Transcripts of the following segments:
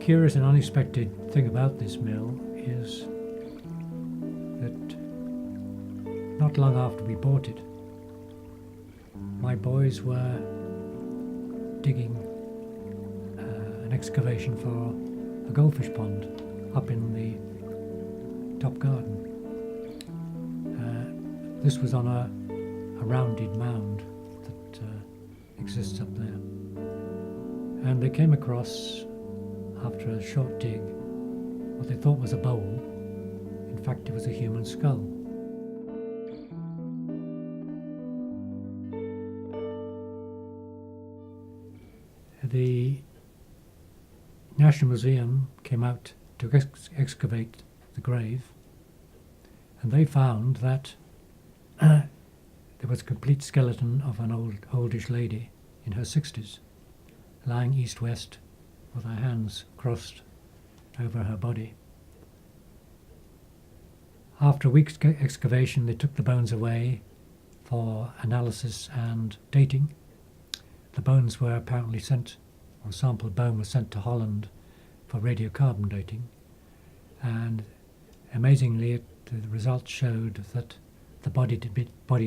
curious and unexpected thing about this mill is that not long after we bought it, my boys were digging an excavation for a goldfish pond up in the top garden. This was on a rounded mound that exists up there. And they came across, after a short dig, what they thought was a bowl. In fact, it was a human skull. The National Museum came out to excavate the grave, and they found that there was a complete skeleton of an oldish lady in her 60s, lying east-west with her hands crossed over her body. After a week's excavation, they took the bones away for analysis and dating. The bones were apparently sent, or sampled bone was sent to Holland for radiocarbon dating, and amazingly the results showed that the body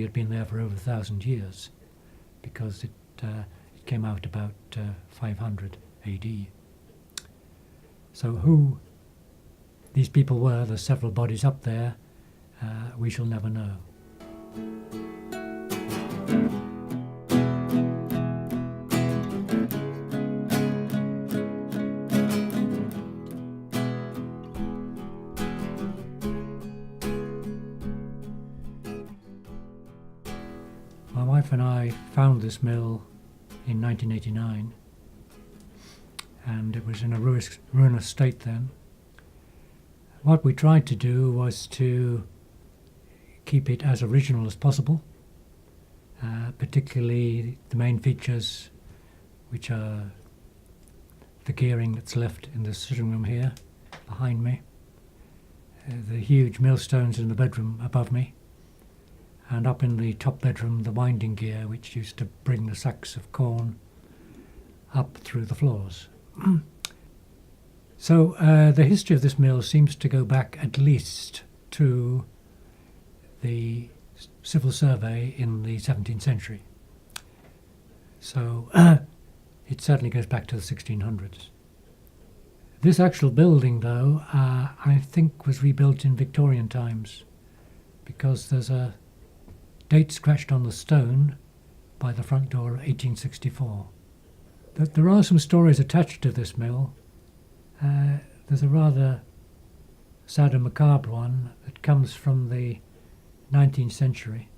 had been there for over 1,000 years, because it came out about 500 AD. So who these people were, there's several bodies up there, we shall never know. My wife and I found this mill in 1989, and it was in a ruinous state then. What we tried to do was to keep it as original as possible, particularly the main features, which are the gearing that's left in the sitting room here behind me, the huge millstones in the bedroom above me, and up in the top bedroom the winding gear which used to bring the sacks of corn up through the floors. So the history of this mill seems to go back at least to the civil survey in the 17th century. So it certainly goes back to the 1600s. This actual building, though, I think was rebuilt in Victorian times, because there's a date scratched on the stone by the front door of 1864. There are some stories attached to this mill. There's a rather sad and macabre one that comes from the 19th century,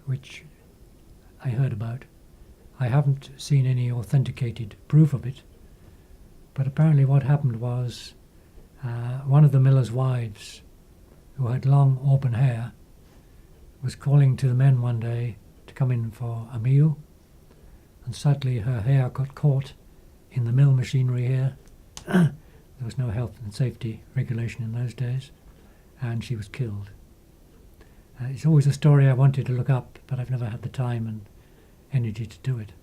which I heard about. I haven't seen any authenticated proof of it, but apparently what happened was one of the miller's wives, who had long auburn hair, was calling to the men one day to come in for a meal, and sadly her hair got caught in the mill machinery here. There was no health and safety regulation in those days, and she was killed. It's always a story I wanted to look up, but I've never had the time and energy to do it.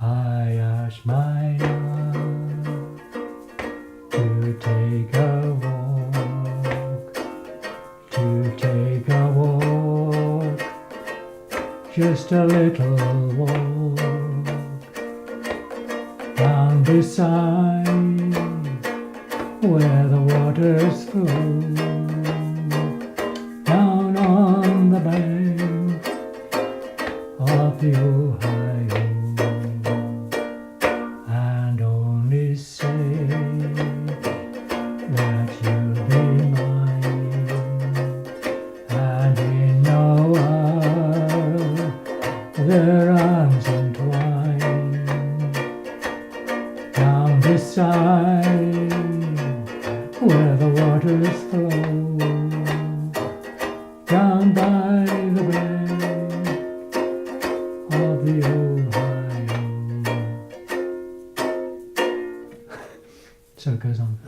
I asked my love to take a walk, just a little walk, down beside where the waters flow, down on the bank of the Ohio, and only say that you'll be mine, and in your arms their arms entwined, down beside where the waters flow, down by the bank of the Ohio. So it goes on.